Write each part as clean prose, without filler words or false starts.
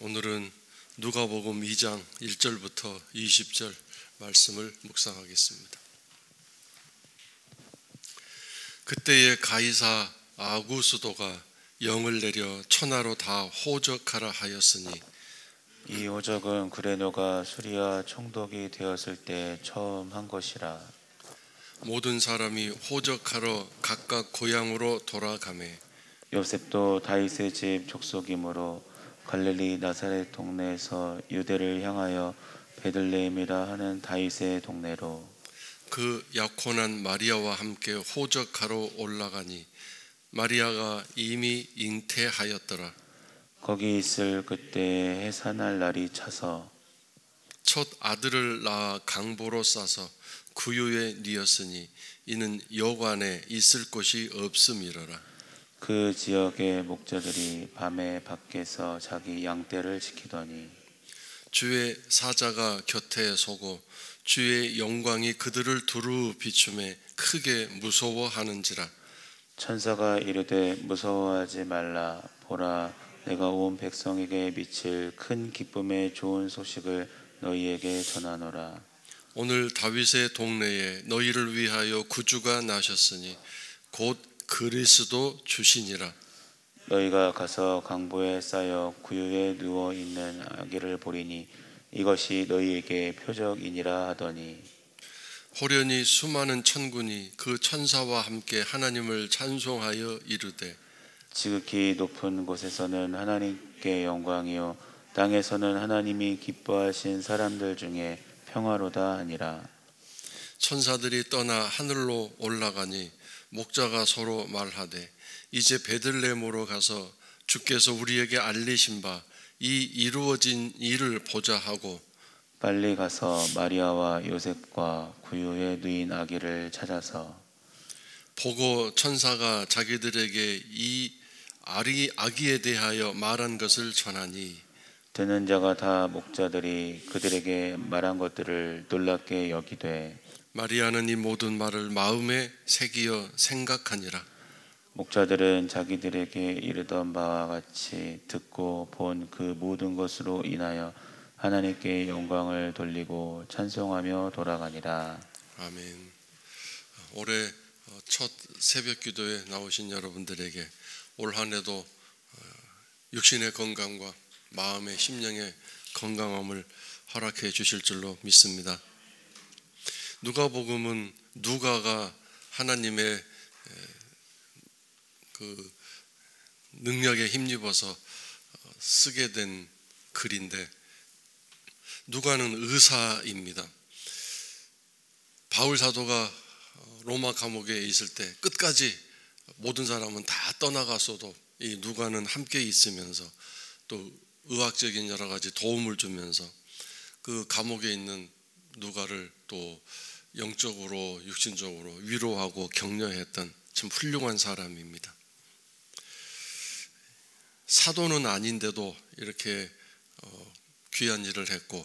오늘은 누가복음 2장 1절부터 20절 말씀을 묵상하겠습니다. 그때에 가이사 아구스도가 영을 내려 천하로 다 호적하라 하였으니 이 호적은 그레노가 수리아 총독이 되었을 때 처음 한 것이라. 모든 사람이 호적하러 각각 고향으로 돌아가매 요셉도 다윗의 집 족속이므로 갈릴리 나사렛 동네에서 유대를 향하여 베들레헴이라 하는 다윗의 동네로 그 약혼한 마리아와 함께 호적하러 올라가니 마리아가 이미 잉태하였더라. 거기 있을 그때 해산할 날이 차서 첫 아들을 낳아 강보로 싸서 구유에 뉘었으니 이는 여관에 있을 곳이 없음이러라. 그 지역의 목자들이 밤에 밖에서 자기 양떼를 지키더니 주의 사자가 곁에 서고 주의 영광이 그들을 두루 비추매 크게 무서워하는지라. 천사가 이르되 무서워하지 말라. 보라, 내가 온 백성에게 미칠 큰 기쁨의 좋은 소식을 너희에게 전하노라. 오늘 다윗의 동네에 너희를 위하여 구주가 나셨으니 곧 그리스도 주시니라. 너희가 가서 강보에 쌓여 구유에 누워 있는 아기를 보리니 이것이 너희에게 표적이니라 하더니 호련히 수많은 천군이 그 천사와 함께 하나님을 찬송하여 이르되 지극히 높은 곳에서는 하나님께 영광이요 땅에서는 하나님이 기뻐하신 사람들 중에 평화로다 하니라. 천사들이 떠나 하늘로 올라가니 목자가 서로 말하되 이제 베들레헴으로 가서 주께서 우리에게 알리신 바 이 이루어진 일을 보자 하고 빨리 가서 마리아와 요셉과 구유에 누인 아기를 찾아서 보고 천사가 자기들에게 이 아기에 대하여 말한 것을 전하니 듣는 자가 다 목자들이 그들에게 말한 것들을 놀랍게 여기되 마리아는 이 모든 말을 마음에 새기어 생각하니라. 목자들은 자기들에게 이르던 바와 같이 듣고 본 그 모든 것으로 인하여 하나님께 영광을 돌리고 찬송하며 돌아가니라. 아멘. 올해 첫 새벽 기도에 나오신 여러분들에게 올 한 해도 육신의 건강과 마음의 심령의 건강함을 허락해 주실 줄로 믿습니다. 누가복음은 누가가 하나님의 그 능력에 힘입어서 쓰게 된 글인데 누가는 의사입니다. 바울 사도가 로마 감옥에 있을 때 끝까지 모든 사람은 다 떠나갔어도 이 누가는 함께 있으면서 또 의학적인 여러 가지 도움을 주면서 그 감옥에 있는 누가를 또 영적으로 육신적으로 위로하고 격려했던 참 훌륭한 사람입니다. 사도는 아닌데도 이렇게 귀한 일을 했고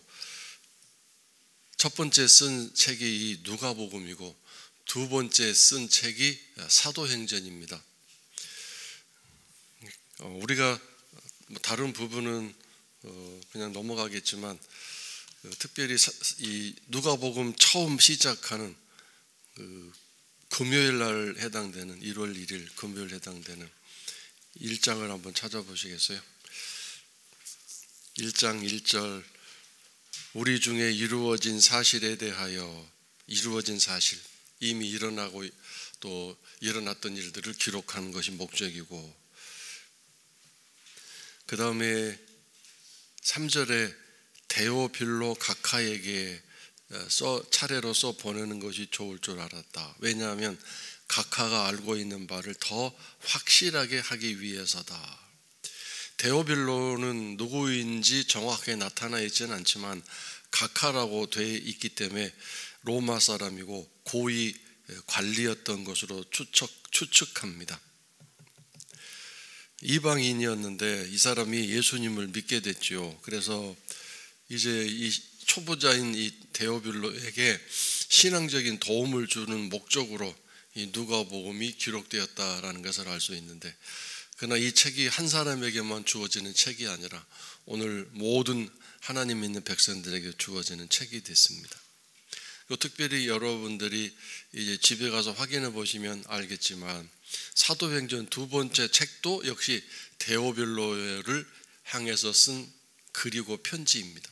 첫 번째 쓴 책이 이 누가복음이고 두 번째 쓴 책이 사도행전입니다. 우리가 다른 부분은 그냥 넘어가겠지만 특별히 이 누가복음 처음 시작하는 그 금요일 날 해당되는 1월 1일 금요일 해당되는 1장을 한번 찾아보시겠어요? 1장 1절 우리 중에 이루어진 사실에 대하여 이루어진 사실 이미 일어나고 또 일어났던 일들을 기록하는 것이 목적이고 그 다음에 3절에 데오빌로 각하에게 차례로 써 보내는 것이 좋을 줄 알았다. 왜냐하면 각하가 알고 있는 바를 더 확실하게 하기 위해서다. 데오빌로는 누구인지 정확하게 나타나 있지는 않지만 각하라고 되어 있기 때문에 로마 사람이고 고위 관리였던 것으로 추측합니다. 이방인이었는데 이 사람이 예수님을 믿게 됐죠. 그래서 이제 이 초보자인 이 데오빌로에게 신앙적인 도움을 주는 목적으로 이 누가복음이 기록되었다라는 것을 알 수 있는데 그러나 이 책이 한 사람에게만 주어지는 책이 아니라 오늘 모든 하나님 믿는 백성들에게 주어지는 책이 됐습니다. 특별히 여러분들이 이제 집에 가서 확인해 보시면 알겠지만 사도행전 두 번째 책도 역시 데오빌로를 향해서 쓴 글이고 편지입니다.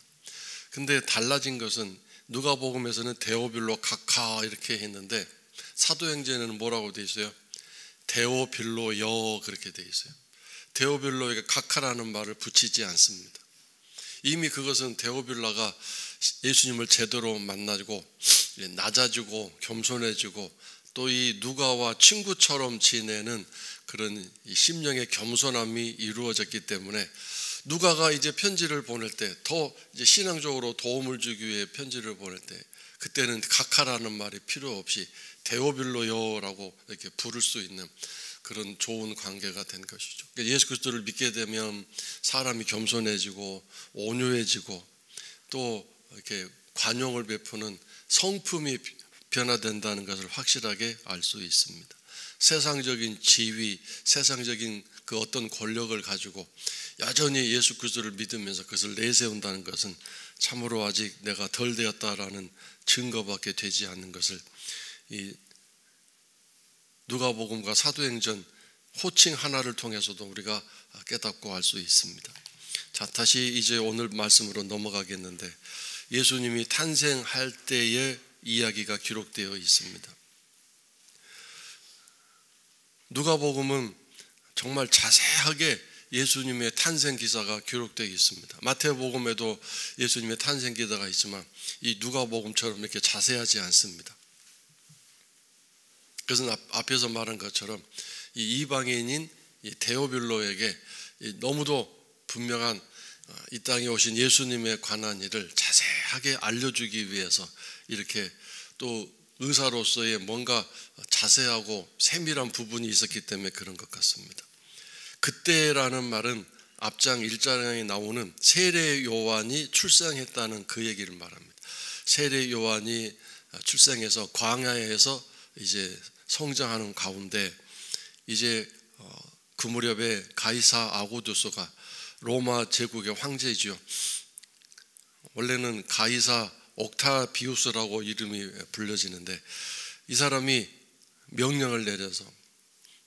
근데 달라진 것은 누가복음에서는 데오빌로 각하 이렇게 했는데 사도행전에는 뭐라고 돼 있어요? 데오빌로여 그렇게 돼 있어요. 데오빌로에게 각하라는 말을 붙이지 않습니다. 이미 그것은 데오빌로가 예수님을 제대로 만나고 낮아지고 겸손해지고 또 이 누가와 친구처럼 지내는 그런 심령의 겸손함이 이루어졌기 때문에 누가가 이제 편지를 보낼 때 더 이제 신앙적으로 도움을 주기 위해 편지를 보낼 때 그때는 각하라는 말이 필요 없이 데오빌로여라고 이렇게 부를 수 있는 그런 좋은 관계가 된 것이죠. 예수 그리스도를 믿게 되면 사람이 겸손해지고 온유해지고 또 이렇게 관용을 베푸는 성품이 변화된다는 것을 확실하게 알 수 있습니다. 세상적인 지위, 세상적인 그 어떤 권력을 가지고 여전히 예수 그리스도를 믿으면서 그것을 내세운다는 것은 참으로 아직 내가 덜 되었다라는 증거밖에 되지 않는 것을 이 누가복음과 사도행전 호칭 하나를 통해서도 우리가 깨닫고 알 수 있습니다. 자, 다시 이제 오늘 말씀으로 넘어가겠는데 예수님이 탄생할 때의 이야기가 기록되어 있습니다. 누가복음은 정말 자세하게 예수님의 탄생 기사가 기록되어 있습니다. 마태복음에도 예수님의 탄생 기사가 있지만 이 누가복음처럼 이렇게 자세하지 않습니다. 그것은 앞에서 말한 것처럼 이 이방인인 이 데오빌로에게 너무도 분명한 이 땅에 오신 예수님에 관한 일을 자세하게 알려주기 위해서 이렇게 또 의사로서의 뭔가 자세하고 세밀한 부분이 있었기 때문에 그런 것 같습니다. 그때라는 말은 앞장 1장에 나오는 세례 요한이 출생했다는 그 얘기를 말합니다. 세례 요한이 출생해서 광야에서 이제 성장하는 가운데 이제 그 무렵에 가이사 아구두스가 로마 제국의 황제이죠. 원래는 가이사 옥타비우스라고 이름이 불려지는데 이 사람이 명령을 내려서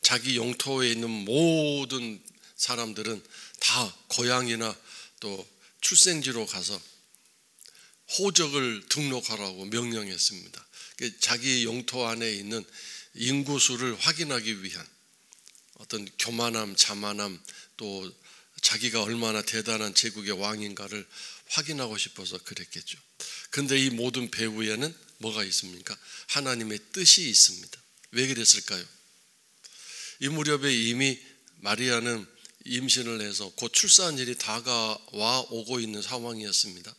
자기 영토에 있는 모든 사람들은 다 고향이나 또 출생지로 가서 호적을 등록하라고 명령했습니다. 자기 영토 안에 있는 인구수를 확인하기 위한 어떤 교만함, 자만함 또 자기가 얼마나 대단한 제국의 왕인가를 확인하고 싶어서 그랬겠죠. 그런데 이 모든 배후에는 뭐가 있습니까? 하나님의 뜻이 있습니다. 왜 그랬을까요? 이 무렵에 이미 마리아는 임신을 해서 곧 출산일이 다가와 오고 있는 상황이었습니다.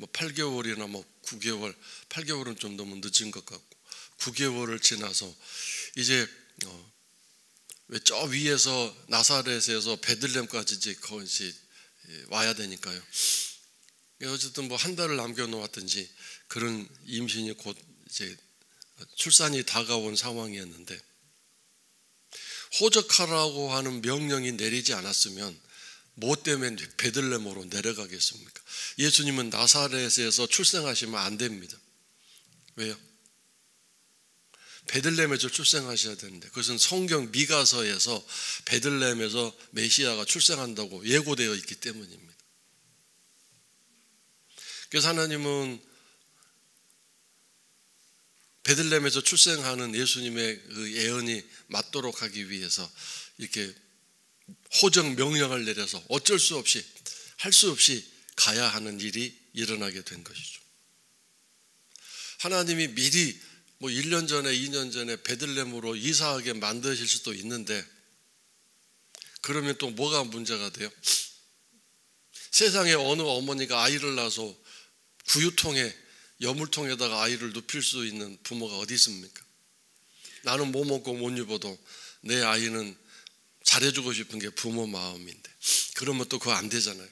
8개월이나 9개월, 8개월은 좀 너무 늦은 것 같고 9개월을 지나서 이제 왜 저 위에서 나사렛에서 베들레헴까지 이제 거기 와야 되니까요. 어쨌든 한 달을 남겨놓았든지 그런 임신이 곧 이제 출산이 다가온 상황이었는데 호적하라고 하는 명령이 내리지 않았으면 뭐 때문에 베들레헴으로 내려가겠습니까? 예수님은 나사렛에서 출생하시면 안 됩니다. 왜요? 베들레헴에서 출생하셔야 되는데 그것은 성경 미가서에서 베들레헴에서 메시아가 출생한다고 예고되어 있기 때문입니다. 그래서 하나님은 베들레헴에서 출생하는 예수님의 그 예언이 맞도록 하기 위해서 이렇게 호적 명령을 내려서 어쩔 수 없이 할 수 없이 가야 하는 일이 일어나게 된 것이죠. 하나님이 미리 1년 전에 2년 전에 베들레헴으로 이사하게 만드실 수도 있는데 그러면 또 뭐가 문제가 돼요? 세상에 어느 어머니가 아이를 낳아서 구유통에 여물통에다가 아이를 눕힐 수 있는 부모가 어디 있습니까? 나는 뭐 먹고 못 입어도 내 아이는 잘해주고 싶은 게 부모 마음인데 그러면 또 그거 안 되잖아요.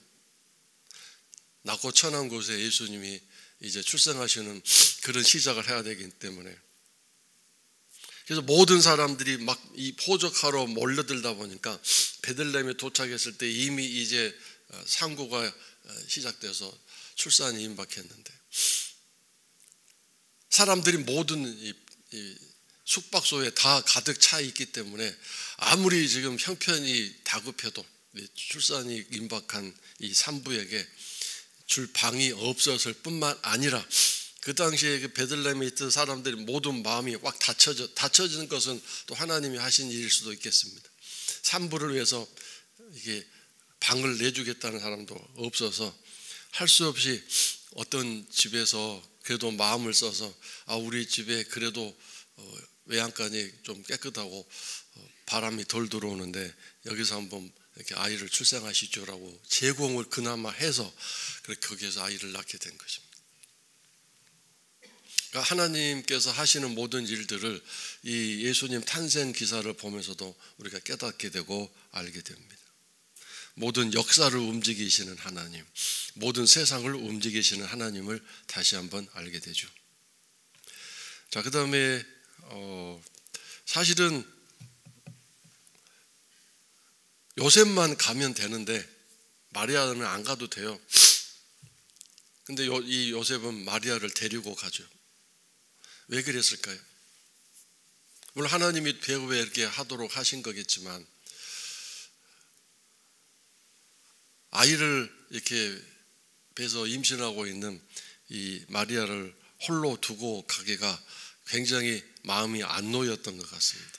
낮고 천한 곳에 예수님이 이제 출생하시는 그런 시작을 해야 되기 때문에 그래서 모든 사람들이 막 이 포적하러 몰려들다 보니까 베들레헴에 도착했을 때 이미 이제 상고가 시작돼서 출산이 임박했는데, 사람들이 모든 이 숙박소에 다 가득 차 있기 때문에 아무리 지금 형편이 다급해도 출산이 임박한 이 산부에게 줄 방이 없었을 뿐만 아니라, 그 당시에 그 베들레헴에 있던 사람들이 모든 마음이 확 닫혀지는 것은 또 하나님이 하신 일일 수도 있겠습니다. 산부를 위해서 이게 방을 내주겠다는 사람도 없어서 할 수 없이 어떤 집에서 그래도 마음을 써서 우리 집에 그래도 외양간이 좀 깨끗하고 바람이 덜 들어오는데 여기서 한번 이렇게 아이를 출생하시죠라고 제공을 그나마 해서 그렇게 거기에서 아이를 낳게 된 것입니다. 그러니까 하나님께서 하시는 모든 일들을 이 예수님 탄생 기사를 보면서도 우리가 깨닫게 되고 알게 됩니다. 모든 역사를 움직이시는 하나님, 모든 세상을 움직이시는 하나님을 다시 한번 알게 되죠. 자, 그 다음에 사실은 요셉만 가면 되는데 마리아는 안 가도 돼요. 근데 이 요셉은 마리아를 데리고 가죠. 왜 그랬을까요? 물론 하나님이 배우에 이렇게 하도록 하신 거겠지만, 아이를 이렇게 배에서 임신하고 있는 이 마리아를 홀로 두고 가기가 굉장히 마음이 안 놓였던 것 같습니다.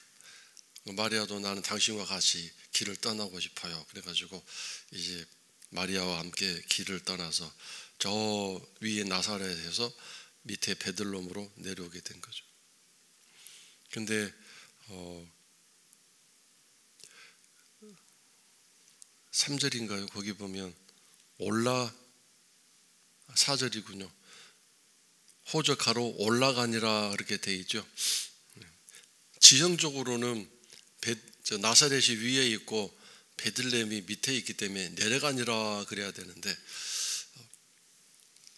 마리아도 나는 당신과 같이 길을 떠나고 싶어요. 그래가지고 이제 마리아와 함께 길을 떠나서 저 위에 나사렛에서 밑에 베들레헴으로 내려오게 된 거죠. 근데 3절인가요? 거기 보면 4절이군요. 호적하러 올라가니라 그렇게 돼 있죠. 지형적으로는 나사렛이 위에 있고 베들레헴이 밑에 있기 때문에 내려가니라 그래야 되는데,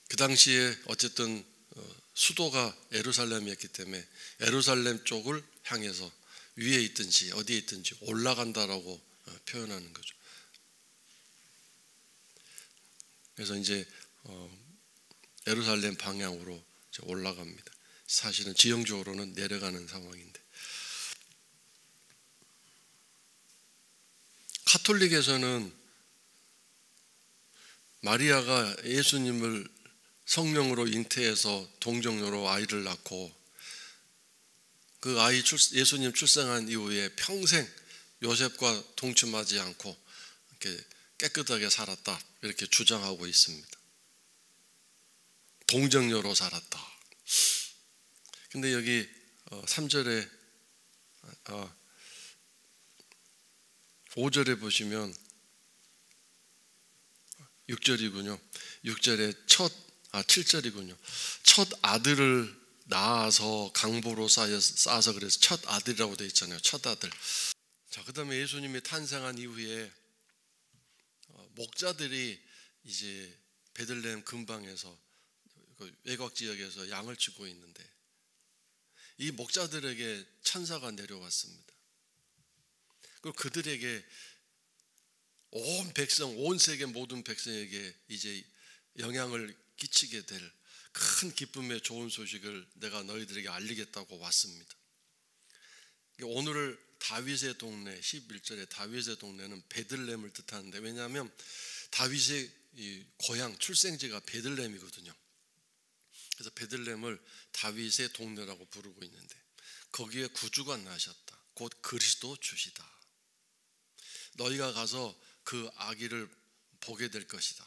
그 당시에 어쨌든 수도가 예루살렘이었기 때문에 예루살렘 쪽을 향해서 위에 있든지 어디에 있든지 올라간다라고 표현하는 거죠. 그래서 이제 예루살렘 방향으로 올라갑니다. 사실은 지형적으로는 내려가는 상황인데, 가톨릭에서는 마리아가 예수님을 성령으로 잉태해서 동정녀로 아이를 낳고 그 아이 예수님 출생한 이후에 평생 요셉과 동침하지 않고 이렇게 깨끗하게 살았다, 이렇게 주장하고 있습니다. 동정녀로 살았다. 근데 여기 3절에 5절에 보시면 6절이군요. 6절에 7절이군요. 첫 아들을 낳아서 강보로 쌓아서 그래서 첫 아들이라고 되어 있잖아요. 첫 아들. 자, 그 다음에 예수님이 탄생한 이후에 목자들이 이제 베들레헴 근방에서 외곽 지역에서 양을 치고 있는데, 이 목자들에게 천사가 내려왔습니다. 그리고 그들에게 온 백성, 온 세계 모든 백성에게 이제 영향을 끼치게 될 큰 기쁨의 좋은 소식을 내가 너희들에게 알리겠다고 왔습니다. 오늘 다윗의 동네, 11절에 다윗의 동네는 베들레헴을 뜻하는데, 왜냐하면 다윗의 이 고향 출생지가 베들레헴이거든요. 그래서 베들레헴을 다윗의 동네라고 부르고 있는데, 거기에 구주가 나셨다. 곧 그리스도 주시다. 너희가 가서 그 아기를 보게 될 것이다.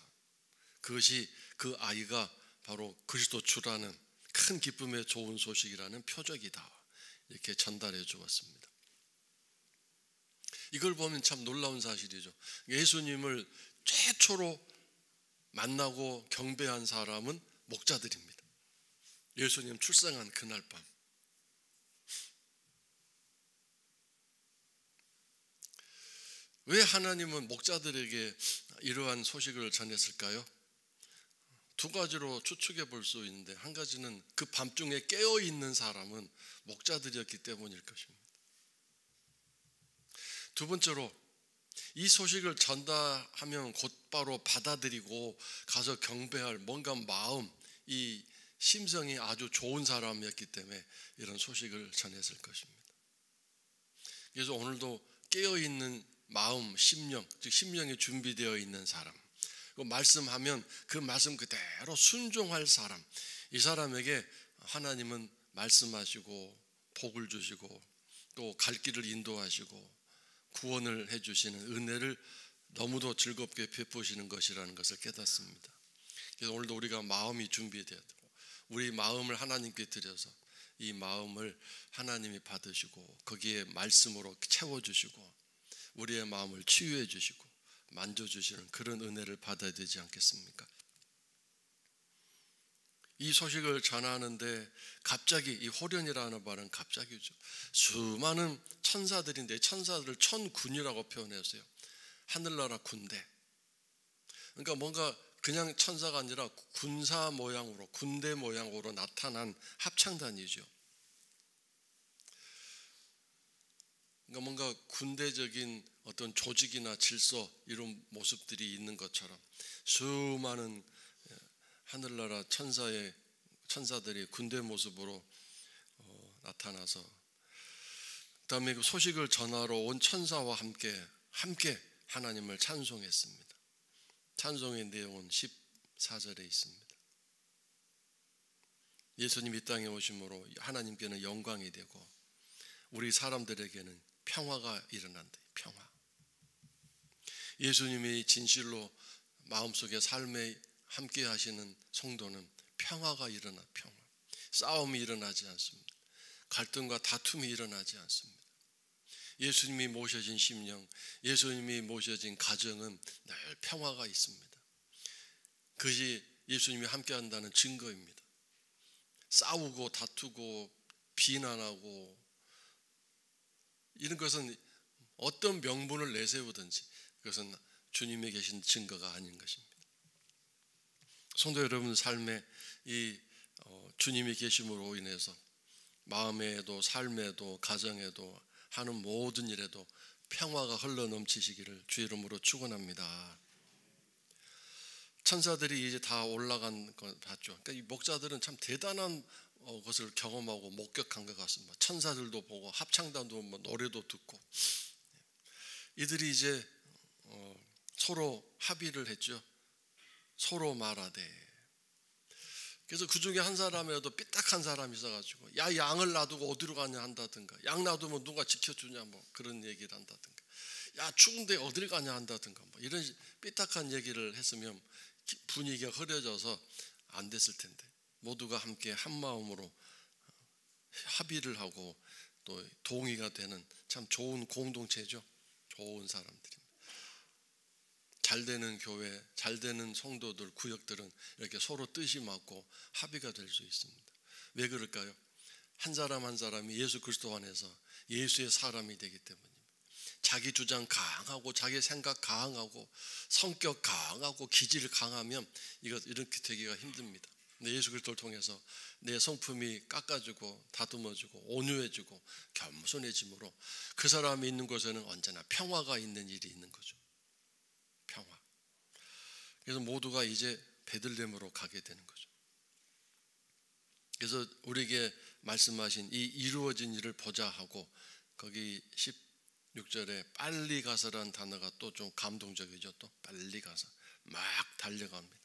그것이 그 아이가 바로 그리스도 주라는 큰 기쁨의 좋은 소식이라는 표적이다. 이렇게 전달해 주었습니다. 이걸 보면 참 놀라운 사실이죠. 예수님을 최초로 만나고 경배한 사람은 목자들입니다. 예수님 출생한 그날 밤. 왜 하나님은 목자들에게 이러한 소식을 전했을까요? 두 가지로 추측해 볼 수 있는데, 한 가지는 그 밤중에 깨어 있는 사람은 목자들이었기 때문일 것입니다. 두 번째로, 이 소식을 전달하면 곧바로 받아들이고 가서 경배할 뭔가 마음, 이 심성이 아주 좋은 사람이었기 때문에 이런 소식을 전했을 것입니다. 그래서 오늘도 깨어있는 마음, 심령, 즉 심령이 준비되어 있는 사람, 말씀하면 그 말씀 그대로 순종할 사람, 이 사람에게 하나님은 말씀하시고 복을 주시고 또 갈 길을 인도하시고 구원을 해주시는 은혜를 너무도 즐겁게 베푸시는 것이라는 것을 깨닫습니다. 그래서 오늘도 우리가 마음이 준비되어야 되고, 우리 마음을 하나님께 드려서 이 마음을 하나님이 받으시고 거기에 말씀으로 채워주시고 우리의 마음을 치유해 주시고 만져주시는 그런 은혜를 받아야 되지 않겠습니까? 이 소식을 전하는데 갑자기, 이 호련이라는 말은 갑자기죠. 수많은 천사들인데 천사들을 천군이라고 표현했어요. 하늘나라 군대. 그러니까 뭔가 그냥 천사가 아니라 군사 모양으로, 군대 모양으로 나타난 합창단이죠. 그러니까 뭔가 군대적인 어떤 조직이나 질서 이런 모습들이 있는 것처럼 수많은 하늘나라 천사들이 군대 모습으로 나타나서, 그다음에 그 소식을 전하러 온 천사와 함께 하나님을 찬송했습니다. 찬송의 내용은 14절에 있습니다. 예수님 이 땅에 오심으로 하나님께는 영광이 되고 우리 사람들에게는 평화가 일어난다. 평화. 예수님이 진실로 마음속에 삶에 함께 하시는 성도는 평화가 일어나. 평화. 싸움이 일어나지 않습니다. 갈등과 다툼이 일어나지 않습니다. 예수님이 모셔진 심령, 예수님이 모셔진 가정은 늘 평화가 있습니다. 그것이 예수님이 함께 한다는 증거입니다. 싸우고 다투고 비난하고 이런 것은 어떤 명분을 내세우든지 그것은 주님이 계신 증거가 아닌 것입니다. 성도 여러분 삶에 이 주님이 계심으로 인해서 마음에도 삶에도 가정에도 하는 모든 일에도 평화가 흘러넘치시기를 주 이름으로 축원합니다. 천사들이 이제 다 올라간 거 봤죠. 그러니까 이 목자들은 참 대단한 것을 경험하고 목격한 것 같습니다. 천사들도 보고 합창단도 노래도 듣고 이들이 이제 서로 합의를 했죠. 서로 말하되. 그래서 그 중에 한 사람이라도 삐딱한 사람이 있어가지고 야, 양을 놔두고 어디로 가냐 한다든가, 양 놔두면 누가 지켜주냐 뭐 그런 얘기를 한다든가, 야 추운데 어딜 가냐 한다든가 뭐 이런 삐딱한 얘기를 했으면 분위기가 흐려져서 안 됐을 텐데, 모두가 함께 한 마음으로 합의를 하고 또 동의가 되는 참 좋은 공동체죠. 좋은 사람들입니다. 잘 되는 교회, 잘 되는 성도들, 구역들은 이렇게 서로 뜻이 맞고 합의가 될 수 있습니다. 왜 그럴까요? 한 사람 한 사람이 예수 그리스도 안에서 예수의 사람이 되기 때문입니다. 자기 주장 강하고 자기 생각 강하고 성격 강하고 기질 강하면 이렇게 되기가 힘듭니다. 근데 예수 그리스도를 통해서 내 성품이 깎아주고 다듬어주고 온유해지고 겸손해짐으로 그 사람이 있는 곳에는 언제나 평화가 있는 일이 있는 거죠. 평화. 그래서 모두가 이제 베들레헴으로 가게 되는 거죠. 그래서 우리에게 말씀하신 이 이루어진 일을 보자 하고 거기 16절에 빨리 가서라는 단어가 또 좀 감동적이죠. 또 빨리 가서 막 달려갑니다.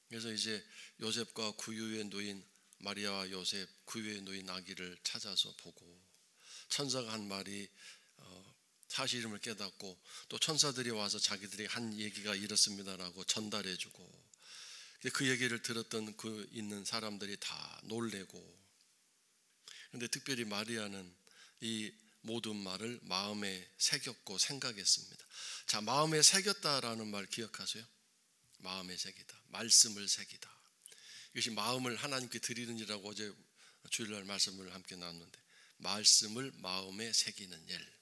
그래서 이제 요셉과 구유에 놓인 마리아와 요셉, 구유에 놓인 아기를 찾아서 보고 천사가 한 말이 사실임을 깨닫고 또 천사들이 와서 자기들이 한 얘기가 이렇습니다라고 전달해주고, 그 얘기를 들었던 그 있는 사람들이 다 놀래고, 그런데 특별히 마리아는 이 모든 말을 마음에 새겼고 생각했습니다. 자, 마음에 새겼다라는 말 기억하세요? 마음에 새기다, 말씀을 새기다. 이것이 마음을 하나님께 드리는 일이라고 어제 주일날 말씀을 함께 나눴는데, 말씀을 마음에 새기는 일.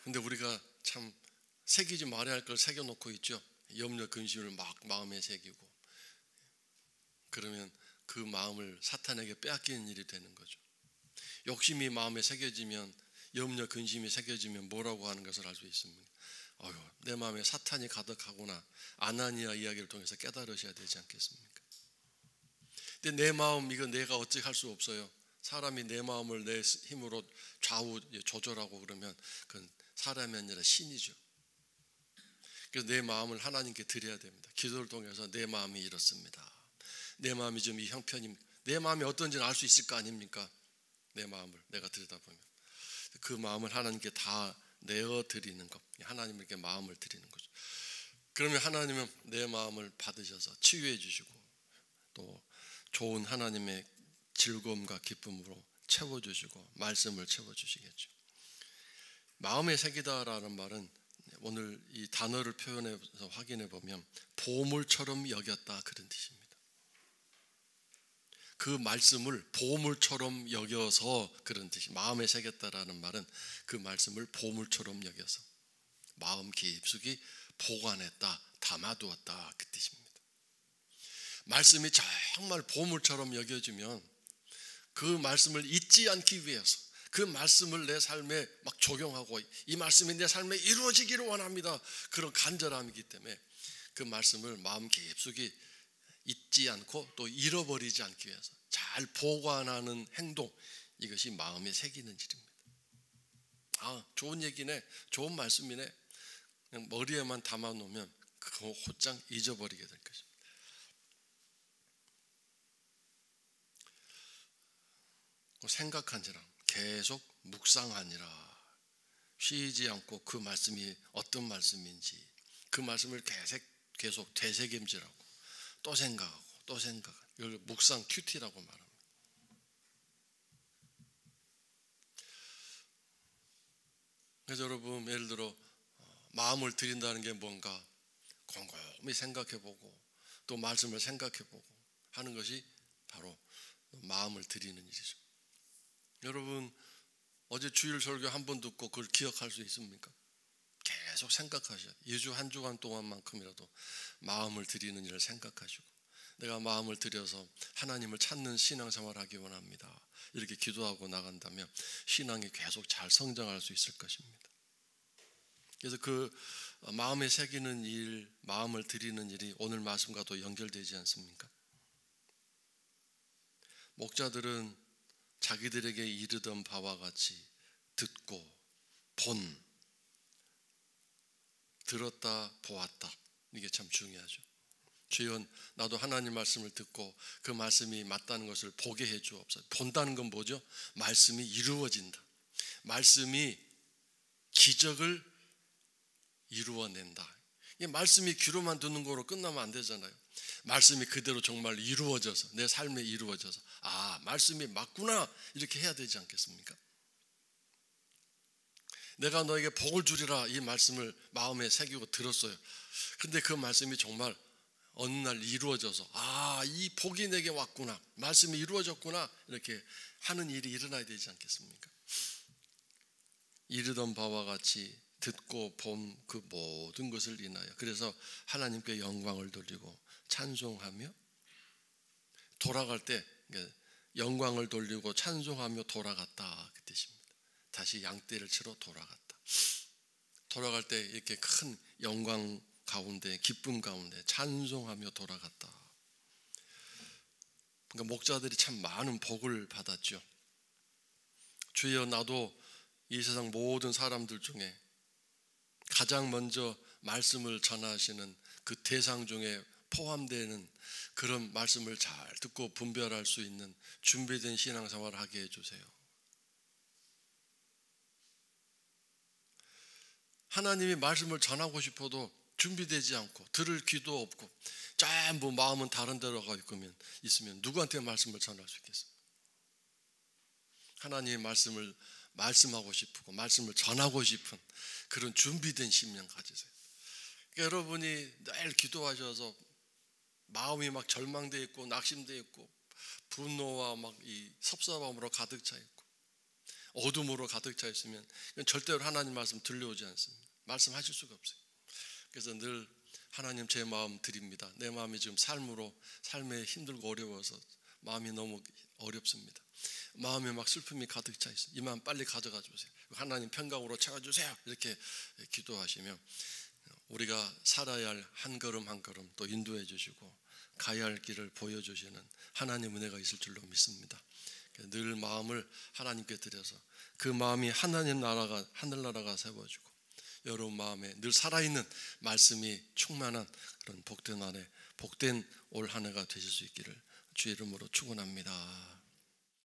근데 우리가 참 새기지 말아야 할 걸 새겨놓고 있죠. 염려 근심을 막 마음에 새기고, 그러면 그 마음을 사탄에게 빼앗기는 일이 되는 거죠. 욕심이 마음에 새겨지면, 염려 근심이 새겨지면 뭐라고 하는 것을 알 수 있습니다. 내 마음에 사탄이 가득하구나. 아나니아 이야기를 통해서 깨달으셔야 되지 않겠습니까? 근데 내 마음, 이거 내가 어찌 할 수 없어요. 사람이 내 마음을 내 힘으로 좌우 조절하고 그러면 그건 사람이 아니라 신이죠. 그래서 내 마음을 하나님께 드려야 됩니다. 기도를 통해서 내 마음이 이렇습니다. 내 마음이 좀 이 형편이, 내 마음이 어떤지는 알 수 있을 거 아닙니까? 내 마음을 내가 들여다보면 그 마음을 하나님께 다 내어드리는 것, 하나님께 마음을 드리는 거죠. 그러면 하나님은 내 마음을 받으셔서 치유해 주시고 또 좋은 하나님의 즐거움과 기쁨으로 채워주시고 말씀을 채워주시겠죠. 마음에 새기다라는 말은 오늘 이 단어를 표현해서 확인해 보면 보물처럼 여겼다, 그런 뜻입니다. 그 말씀을 보물처럼 여겨서, 그런 뜻이, 마음에 새겼다라는 말은 그 말씀을 보물처럼 여겨서 마음 깊숙이 보관했다, 담아두었다, 그 뜻입니다. 말씀이 정말 보물처럼 여겨지면 그 말씀을 잊지 않기 위해서 그 말씀을 내 삶에 막 적용하고, 이 말씀이 내 삶에 이루어지기를 원합니다, 그런 간절함이기 때문에 그 말씀을 마음 깊숙이 잊지 않고 또 잃어버리지 않기 위해서 잘 보관하는 행동, 이것이 마음에 새기는 일입니다. 좋은 얘기네, 좋은 말씀이네, 그냥 머리에만 담아놓으면 그거 곧장 잊어버리게 될 것입니다. 생각하니라, 계속 묵상하니라, 쉬지 않고 그 말씀이 어떤 말씀인지 그 말씀을 계속 되새김질하고 또 생각하고 또 생각하고, 이걸 묵상 큐티라고 말합니다. 그래서 여러분, 예를 들어 마음을 드린다는 게 뭔가 곰곰이 생각해보고 또 말씀을 생각해보고 하는 것이 바로 마음을 드리는 일이죠. 여러분, 어제 주일 설교 한 번 듣고 그걸 기억할 수 있습니까? 계속 생각하셔야 돼요. 2주 한 주간 동안만큼이라도 마음을 드리는 일을 생각하시고, 내가 마음을 들여서 하나님을 찾는 신앙생활을 하기 원합니다, 이렇게 기도하고 나간다면 신앙이 계속 잘 성장할 수 있을 것입니다. 그래서 그 마음에 새기는 일, 마음을 드리는 일이 오늘 말씀과도 연결되지 않습니까? 목자들은 자기들에게 이르던 바와 같이 듣고 들었다 보았다, 이게 참 중요하죠. 주여, 나도 하나님 말씀을 듣고 그 말씀이 맞다는 것을 보게 해 주옵소서. 본다는 건 뭐죠? 말씀이 이루어진다, 말씀이 기적을 이루어낸다. 이 말씀이 귀로만 듣는 거로 끝나면 안 되잖아요. 말씀이 그대로 정말 이루어져서, 내 삶에 이루어져서, 말씀이 맞구나, 이렇게 해야 되지 않겠습니까? 내가 너에게 복을 주리라, 이 말씀을 마음에 새기고 들었어요. 근데 그 말씀이 정말 어느 날 이루어져서, 이 복이 내게 왔구나, 말씀이 이루어졌구나, 이렇게 하는 일이 일어나야 되지 않겠습니까? 이르던 바와 같이 듣고 본 그 모든 것을 인하여, 그래서 하나님께 영광을 돌리고 찬송하며 돌아갈 때, 영광을 돌리고 찬송하며 돌아갔다, 그 뜻입니다. 다시 양떼를 치러 돌아갔다. 돌아갈 때 이렇게 큰 영광 가운데, 기쁨 가운데 찬송하며 돌아갔다. 그러니까 목자들이 참 많은 복을 받았죠. 주여, 나도 이 세상 모든 사람들 중에 가장 먼저 말씀을 전하시는 그 대상 중에 포함되는 그런 말씀을 잘 듣고 분별할 수 있는 준비된 신앙생활을 하게 해주세요. 하나님이 말씀을 전하고 싶어도 준비되지 않고 들을 귀도 없고 전부 마음은 다른 데로 가 있으면 누구한테 말씀을 전할 수 있겠습니까? 하나님의 말씀을 말씀하고 싶고 말씀을 전하고 싶은 그런 준비된 심령 가지세요. 그러니까 여러분이 늘 기도하셔서 마음이 막 절망되어 있고 낙심되어 있고 분노와 막 이 섭섭함으로 가득 차 있고 어둠으로 가득 차 있으면 절대로 하나님 말씀 들려오지 않습니다. 말씀하실 수가 없어요. 그래서 늘 하나님, 제 마음 드립니다. 내 마음이 지금 삶에 힘들고 어려워서 마음이 너무 어렵습니다. 마음에 막 슬픔이 가득 차 있어요. 이 마음 빨리 가져가 주세요. 하나님 평강으로 채워주세요. 이렇게 기도하시면 우리가 살아야 할 한 걸음 한 걸음 또 인도해 주시고 가야 할 길을 보여주시는 하나님 은혜가 있을 줄로 믿습니다. 늘 마음을 하나님께 드려서 그 마음이 하늘나라가 세워지고 여러분 마음에 늘 살아있는 말씀이 충만한 그런 복된 올 한 해가 되실 수 있기를 주의 이름으로 축원합니다.